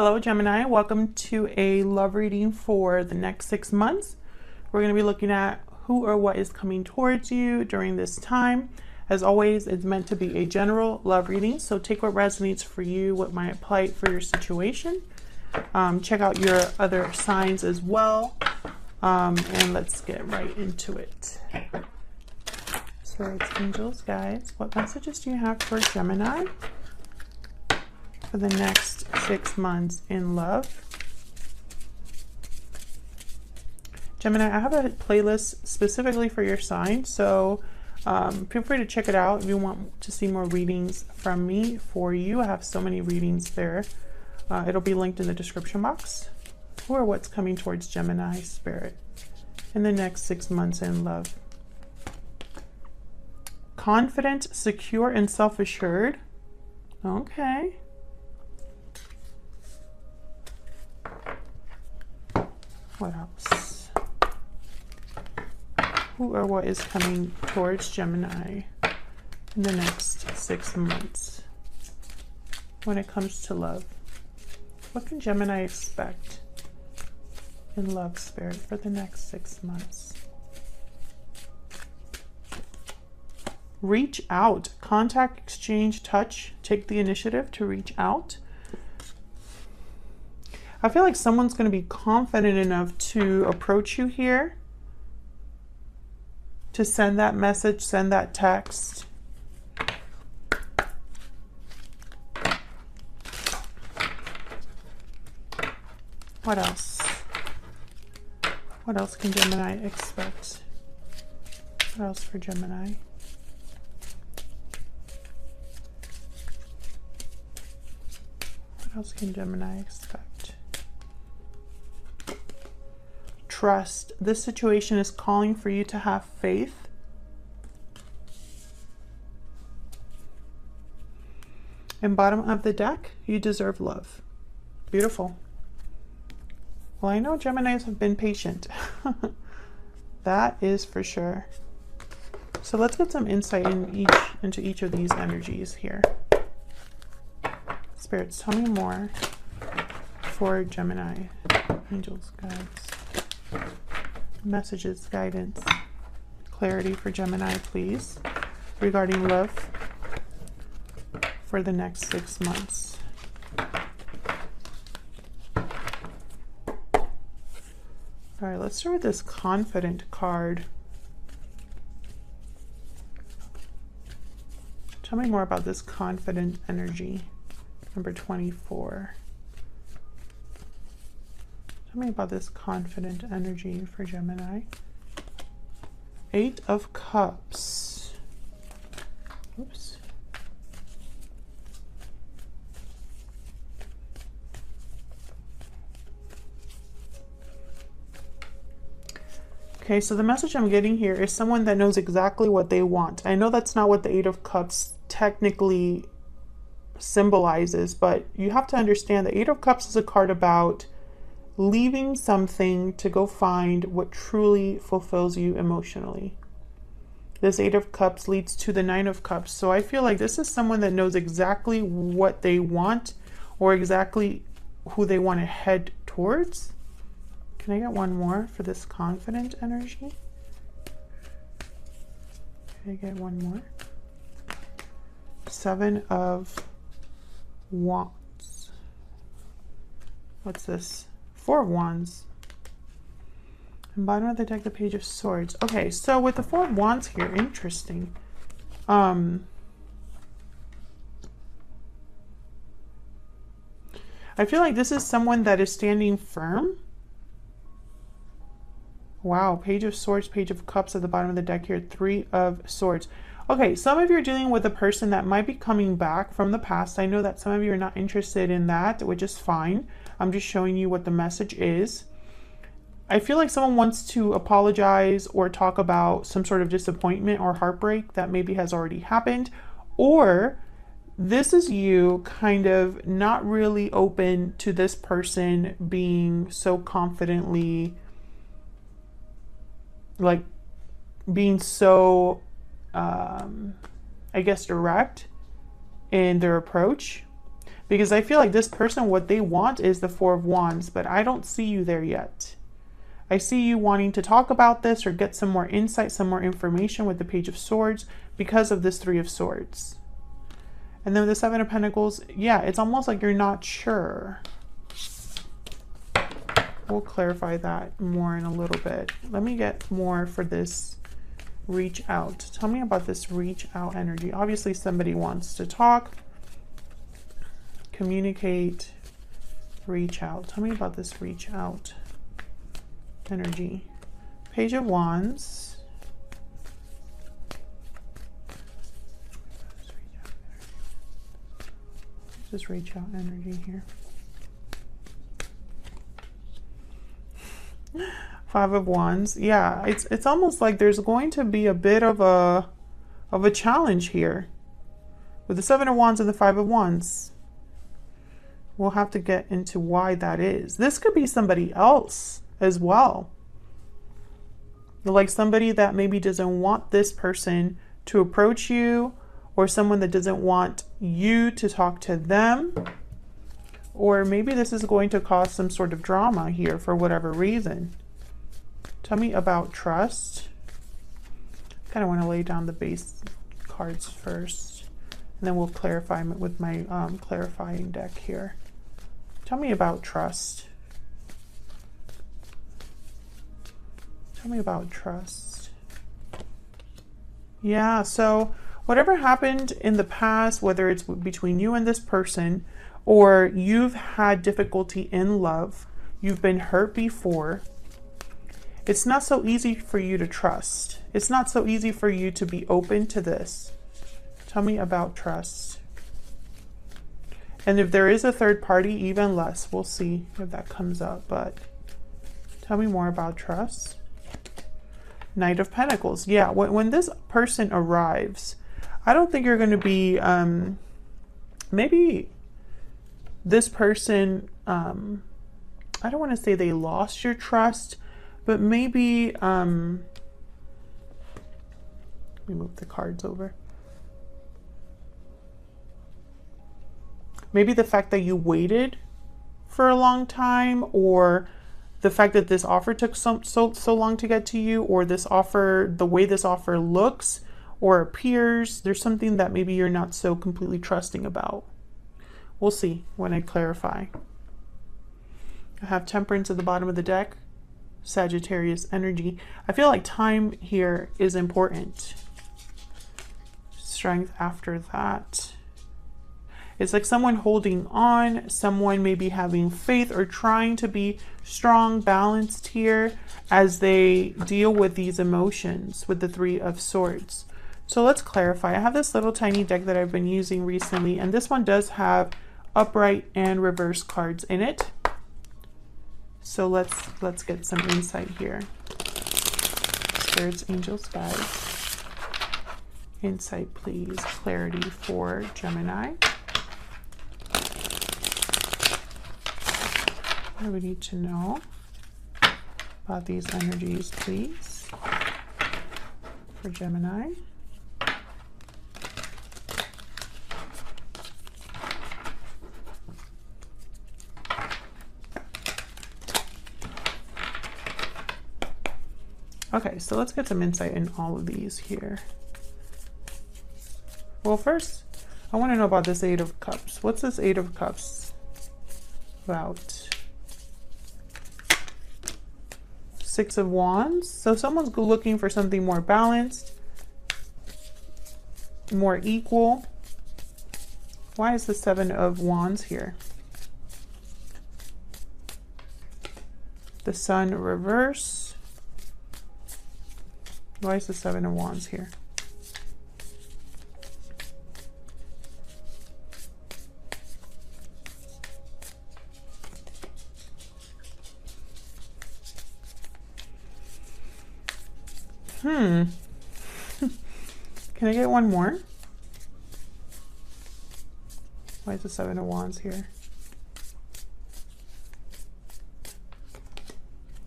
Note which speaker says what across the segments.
Speaker 1: Hello Gemini, welcome to a love reading for the next 6 months. We're going to be looking at who or what is coming towards you during this time. As always, it's meant to be a general love reading, so take what resonates for you, what might apply for your situation. Check out your other signs as well, and let's get right into it. Spirits, angels, guides, what messages do you have for Gemini for the next 6 months in love? Gemini, I have a playlist specifically for your sign, so feel free to check it out if you want to see more readings from me for you. I have so many readings there. It'll be linked in the description box. Or what's coming towards Gemini spirit in the next 6 months in love. Confident, secure, and self-assured. Okay. What else? Who or what is coming towards Gemini in the next 6 months when it comes to love? What can Gemini expect in love, spirit, for the next 6 months? Reach out. Contact, exchange, touch. Take the initiative to reach out. I feel like someone's going to be confident enough to approach you here, to send that message, send that text. What else? What else can Gemini expect? What else for Gemini? What else can Gemini expect? Trust. This situation is calling for you to have faith. And bottom of the deck, you deserve love. Beautiful. Well, I know Geminis have been patient. That is for sure. So let's get some insight into each of these energies here. Spirits, tell me more for Gemini. Angels, guides. Messages, guidance, clarity for Gemini, please, regarding love for the next 6 months. All right, let's start with this confident card. Tell me more about this confident energy, number 24. Tell me about this confident energy for Gemini. 8 of Cups. Oops. Okay, so the message I'm getting here is someone that knows exactly what they want. I know that's not what the 8 of Cups technically symbolizes, but you have to understand the 8 of Cups is a card about leaving something to go find what truly fulfills you emotionally. This 8 of Cups leads to the 9 of Cups. So I feel like this is someone that knows exactly what they want or exactly who they want to head towards. Can I get one more for this confident energy? Can I get one more? 7 of Wands. What's this? 4 of Wands. And bottom of the deck, the Page of Swords. Okay, so with the 4 of Wands here, interesting. I feel like this is someone that is standing firm. Wow, Page of Swords, Page of Cups at the bottom of the deck here, 3 of Swords. Okay, some of you are dealing with a person that might be coming back from the past. I know that some of you are not interested in that, which is fine. I'm just showing you what the message is. I feel like someone wants to apologize or talk about some sort of disappointment or heartbreak that maybe has already happened. Or this is you kind of not really open to this person being so confidently, like being so, I guess, direct in their approach. Because I feel like this person, what they want is the Four of Wands, but I don't see you there yet. I see you wanting to talk about this or get some more insight, some more information with the Page of Swords because of this Three of Swords. And then with the Seven of Pentacles, yeah, it's almost like you're not sure. We'll clarify that more in a little bit. Let me get more for this reach out. Tell me about this reach out energy. Obviously, somebody wants to talk, communicate, reach out. Tell me about this reach out energy. Page of Wands. Just reach out energy here. Five of Wands. Yeah, it's almost like there's going to be a bit of a challenge here with the Seven of Wands and the Five of Wands. We'll have to get into why that is. This could be somebody else as well. Like somebody that maybe doesn't want this person to approach you, or someone that doesn't want you to talk to them. Or maybe this is going to cause some sort of drama here for whatever reason. Tell me about trust. I kind of want to lay down the base cards first, and then we'll clarify with my clarifying deck here. Tell me about trust. Tell me about trust. Yeah, so whatever happened in the past, whether it's between you and this person, or you've had difficulty in love, you've been hurt before, it's not so easy for you to trust. It's not so easy for you to be open to this. Tell me about trust. And if there is a third party, even less. We'll see if that comes up, but tell me more about trust. Knight of Pentacles. Yeah, when this person arrives, I don't think you're going to be, maybe this person, I don't want to say they lost your trust, but maybe, let me move the cards over. Maybe the fact that you waited for a long time, or the fact that this offer took so long to get to you, or this offer, the way this offer looks or appears, there's something that maybe you're not so completely trusting about. We'll see when I clarify. I have Temperance at the bottom of the deck. Sagittarius energy. I feel like time here is important. Strength after that. It's like someone holding on, someone maybe having faith or trying to be strong, balanced here as they deal with these emotions with the Three of Swords. So let's clarify. I have this little tiny deck that I've been using recently, and this one does have upright and reverse cards in it. So let's get some insight here. Spirits, angels, guides. Insight, please. Clarity for Gemini. What do we need to know about these energies, please, for Gemini? Okay, so let's get some insight in all of these here. Well, first, I want to know about this Eight of Cups. What's this Eight of Cups about? Six of Wands. So someone's looking for something more balanced, more equal. Why is the Seven of Wands here? The Sun reverse. Why is the Seven of Wands here? Can I get one more? Why is the Seven of Wands here?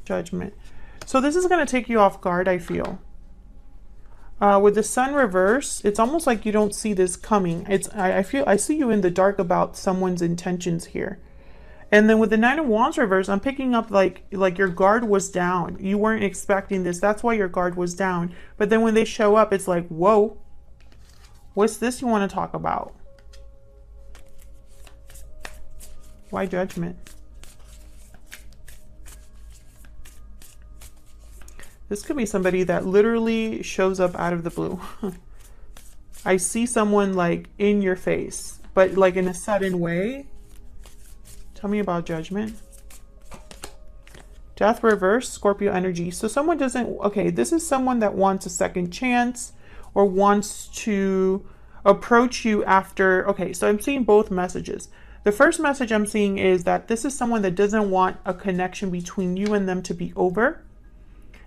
Speaker 1: Judgment. So this is going to take you off guard, I feel. With the sun reverse, it's almost like you don't see this coming. I see you in the dark about someone's intentions here. And then with the Nine of Wands reverse, I'm picking up like your guard was down. You weren't expecting this. That's why your guard was down. But then when they show up, it's like, whoa, what's this you want to talk about? Why Judgment? This could be somebody that literally shows up out of the blue. I see someone like in your face, but like in a sudden way. Tell me about Judgment. Death reverse, Scorpio energy. So someone doesn't, okay, this is someone that wants a second chance or wants to approach you after, okay, so I'm seeing both messages. The first message I'm seeing is that this is someone that doesn't want a connection between you and them to be over.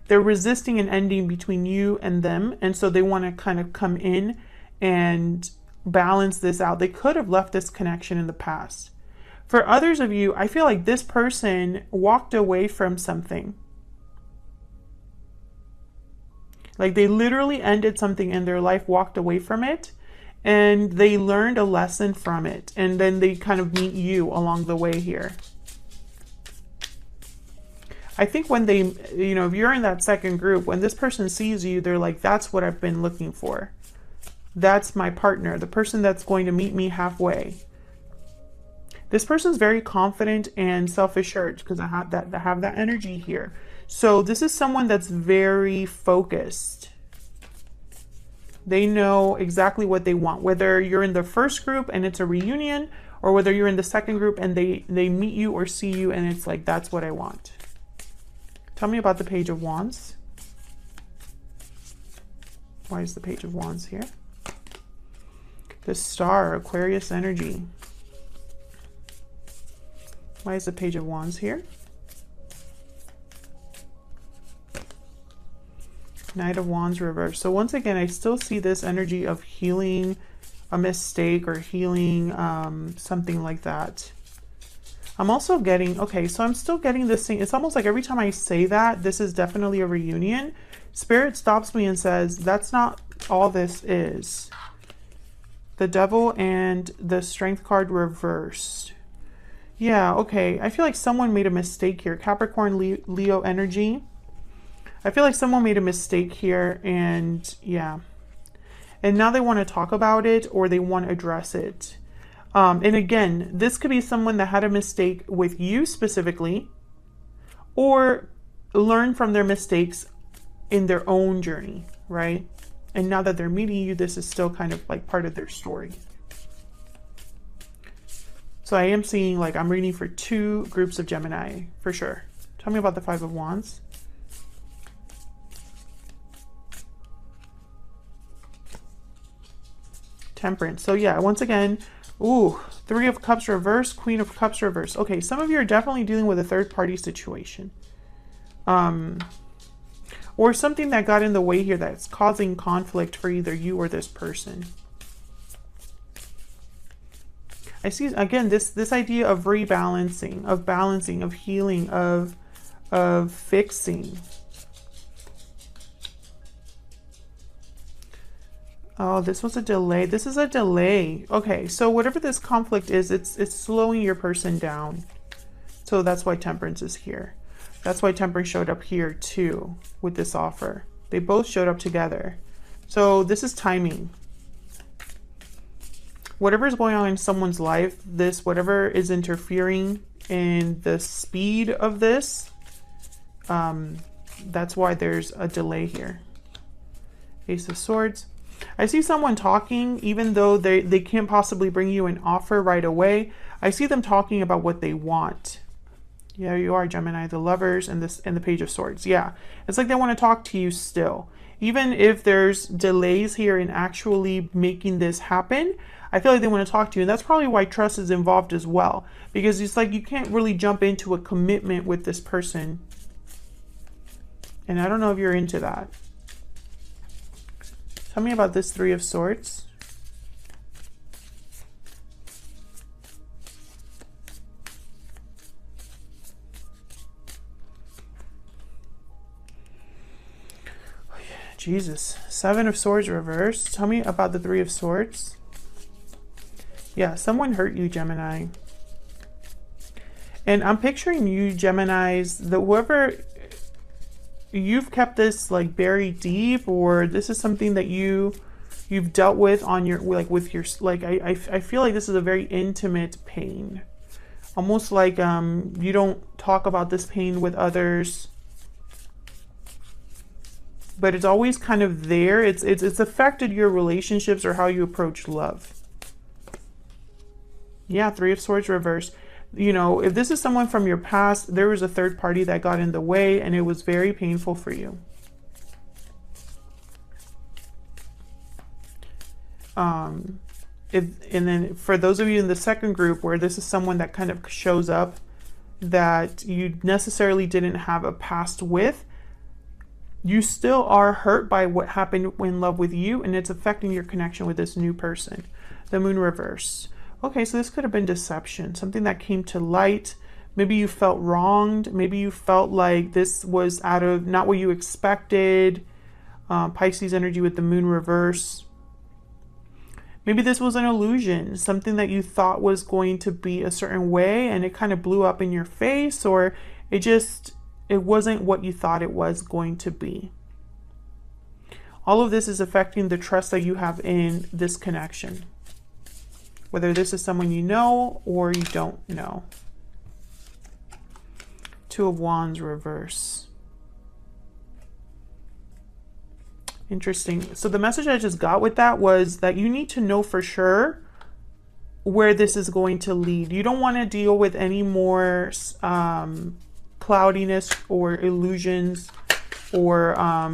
Speaker 1: They're resisting an ending between you and them. And so they want to kind of come in and balance this out. They could have left this connection in the past. For others of you, I feel like this person walked away from something. Like they literally ended something in their life, walked away from it, and they learned a lesson from it. And then they kind of meet you along the way here. I think when they, you know, if you're in that second group, when this person sees you, they're like, that's what I've been looking for. That's my partner, the person that's going to meet me halfway. This person's very confident and self-assured because I have that energy here. So this is someone that's very focused. They know exactly what they want, whether you're in the first group and it's a reunion, or whether you're in the second group and they meet you or see you and it's like, that's what I want. Tell me about the Page of Wands. Why is the Page of Wands here? The Star, Aquarius energy. Why is the Page of Wands here? Knight of Wands reverse. So once again, I still see this energy of healing a mistake or healing something like that. I'm also getting, okay, so I'm still getting this thing. It's almost like every time I say that, this is definitely a reunion. Spirit stops me and says, that's not all this is. The Devil and the Strength card reversed. Yeah, okay. I feel like someone made a mistake here. Capricorn, Leo energy. I feel like someone made a mistake here and yeah. And now they want to talk about it or they want to address it. And again, this could be someone that had a mistake with you specifically or learn from their mistakes in their own journey, right? And now that they're meeting you, this is still kind of like part of their story. So I am seeing, like, I'm reading for two groups of Gemini, for sure. Tell me about the Five of Wands. Temperance. So yeah, once again, ooh, Three of Cups reverse, Queen of Cups reverse. Okay, some of you are definitely dealing with a third-party situation. Or something that got in the way here that's causing conflict for either you or this person. I see, again, this idea of rebalancing, of balancing, of healing, of fixing. Oh, this was a delay. This is a delay. Okay, so whatever this conflict is, it's slowing your person down. So that's why Temperance is here. That's why Temperance showed up here too with this offer. They both showed up together. So this is timing. Whatever is going on in someone's life, whatever is interfering in the speed of this, that's why there's a delay here. Ace of Swords. I see someone talking, even though they can't possibly bring you an offer right away. I see them talking about what they want. Yeah, you are, Gemini, the Lovers and the Page of Swords. Yeah, it's like they want to talk to you still. Even if there's delays here in actually making this happen, I feel like they want to talk to you. And that's probably why trust is involved as well. Because it's like you can't really jump into a commitment with this person. And I don't know if you're into that. Tell me about this Three of Swords. Jesus. Seven of Swords reverse. Tell me about the Three of Swords. Yeah, someone hurt you, Gemini. And I'm picturing you, Geminis, whoever, you've kept this like buried deep, or this is something that you've dealt with on your, like with your, like, I feel like this is a very intimate pain. Almost like you don't talk about this pain with others, but it's always kind of there. It's affected your relationships or how you approach love. Yeah, Three of Swords reverse. You know, if this is someone from your past, there was a third party that got in the way and it was very painful for you. And then for those of you in the second group where this is someone that kind of shows up that you necessarily didn't have a past with, you still are hurt by what happened in love with you, and it's affecting your connection with this new person. The Moon reverse. Okay, so this could have been deception, something that came to light. Maybe you felt wronged. Maybe you felt like this was out of not what you expected. Pisces energy with the Moon reverse. Maybe this was an illusion, something that you thought was going to be a certain way and it kind of blew up in your face, or it wasn't what you thought it was going to be. All of this is affecting the trust that you have in this connection, whether this is someone you know or you don't know. Two of Wands reverse. Interesting. So the message I just got with that was that you need to know for sure where this is going to lead. You don't want to deal with any more cloudiness or illusions or how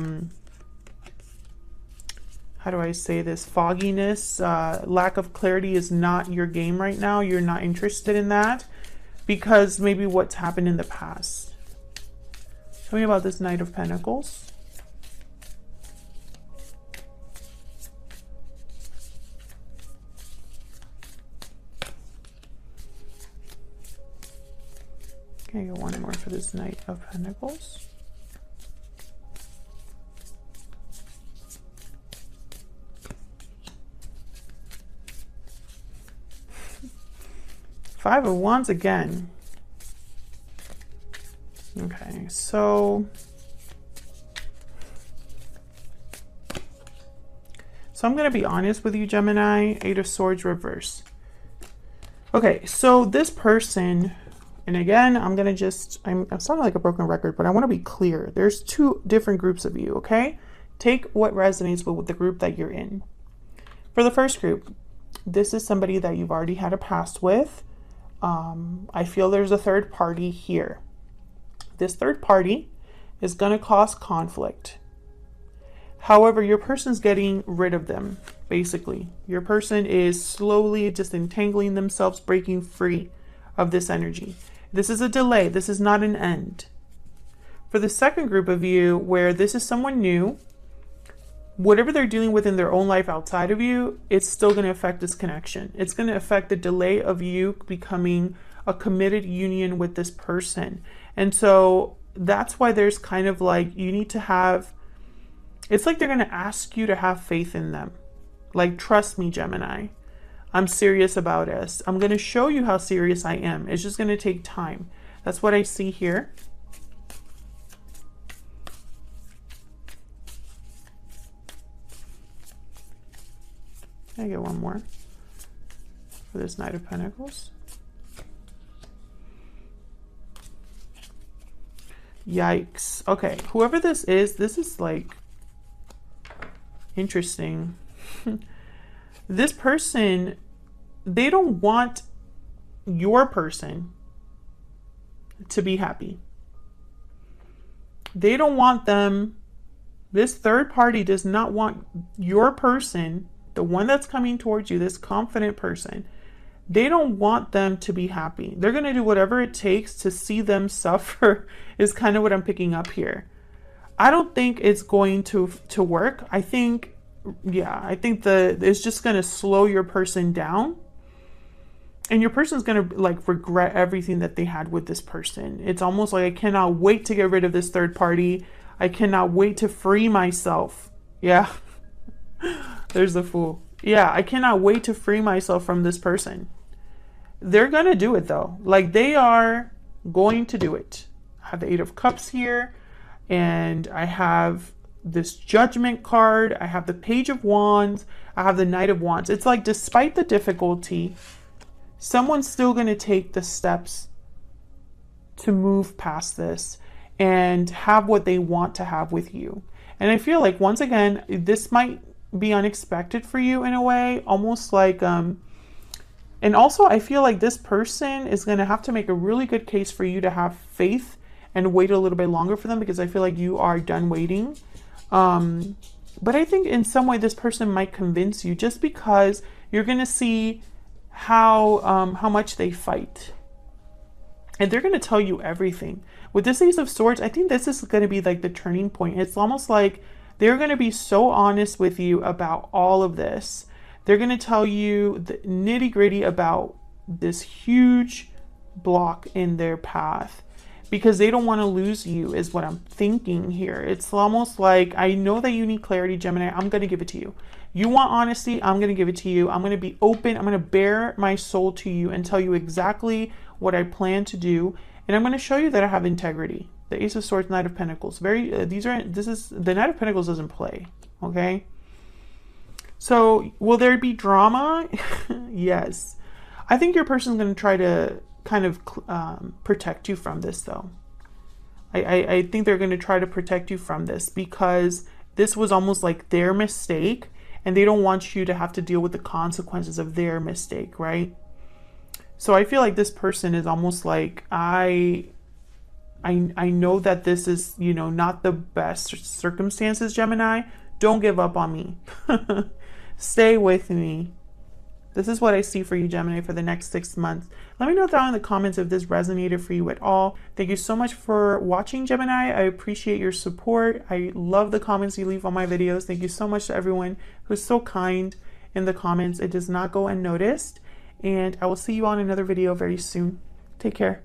Speaker 1: do I say this, fogginess. Lack of clarity is not your game right now. You're not interested in that because maybe what's happened in the past. Tell me about this Knight of Pentacles. Okay, I got one more for this Knight of Pentacles. Five of Wands again. Okay, so I'm going to be honest with you, Gemini. Eight of Swords reverse. Okay, so this person, and again, I'm sounding like a broken record, but I want to be clear. There's two different groups of you, okay? Take what resonates with the group that you're in. For the first group, this is somebody that you've already had a past with. I feel there's a third party here. This third party is going to cause conflict. However, your person's getting rid of them, basically. Your person is slowly disentangling themselves, breaking free of this energy. This is a delay. This is not an end. For the second group of you, where this is someone new, whatever they're dealing with in their own life outside of you, it's still going to affect this connection. It's going to affect the delay of you becoming a committed union with this person. And so that's why there's kind of like, you need to have, it's like they're going to ask you to have faith in them. Like, trust me, Gemini. I'm serious about this. I'm going to show you how serious I am. It's just going to take time. That's what I see here. I get one more for this Knight of Pentacles. Yikes. Okay, whoever this is like interesting. This person, they don't want your person to be happy. They don't want them. This third party does not want your person, the one that's coming towards you, this confident person. They don't want them to be happy. They're going to do whatever it takes to see them suffer is kind of what I'm picking up here. I don't think it's going to work. I think it's just going to slow your person down. And your person's going to like regret everything that they had with this person. It's almost like, I cannot wait to get rid of this third party. I cannot wait to free myself Yeah. There's the Fool. Yeah, I cannot wait to free myself from this person. They're gonna do it though. Like, they are going to do it. I have the Eight of Cups here, and I have this Judgment card. I have the Page of Wands. I have the Knight of Wands. It's like, despite the difficulty, someone's still gonna take the steps to move past this and have what they want to have with you. And I feel like, once again, this might be unexpected for you in a way, almost like and also I feel like this person is going to have to make a really good case for you to have faith and wait a little bit longer for them, because I feel like you are done waiting. But I think in some way this person might convince you, just because you're going to see how much they fight. And they're going to tell you everything. With this Ace of Swords, I think this is going to be like the turning point. It's almost like they're going to be so honest with you about all of this. They're going to tell you the nitty gritty about this huge block in their path, because they don't want to lose you, is what I'm thinking here. It's almost like, I know that you need clarity, Gemini. I'm going to give it to you. You want honesty, I'm going to give it to you. I'm going to be open. I'm going to bare my soul to you and tell you exactly what I plan to do. And I'm going to show you that I have integrity. The Ace of Swords, Knight of Pentacles. This is, the Knight of Pentacles doesn't play. Okay. So will there be drama? Yes. I think your person's going to try to kind of protect you from this though. I think they're going to try to protect you from this, because this was almost like their mistake, and they don't want you to have to deal with the consequences of their mistake, right? So I feel like this person is almost like, I know that this is, you know, not the best circumstances, Gemini. Don't give up on me. Stay with me. This is what I see for you, Gemini, for the next 6 months. Let me know down in the comments if this resonated for you at all. Thank you so much for watching, Gemini. I appreciate your support. I love the comments you leave on my videos. Thank you so much to everyone who's so kind in the comments. It does not go unnoticed. And I will see you on another video very soon. Take care.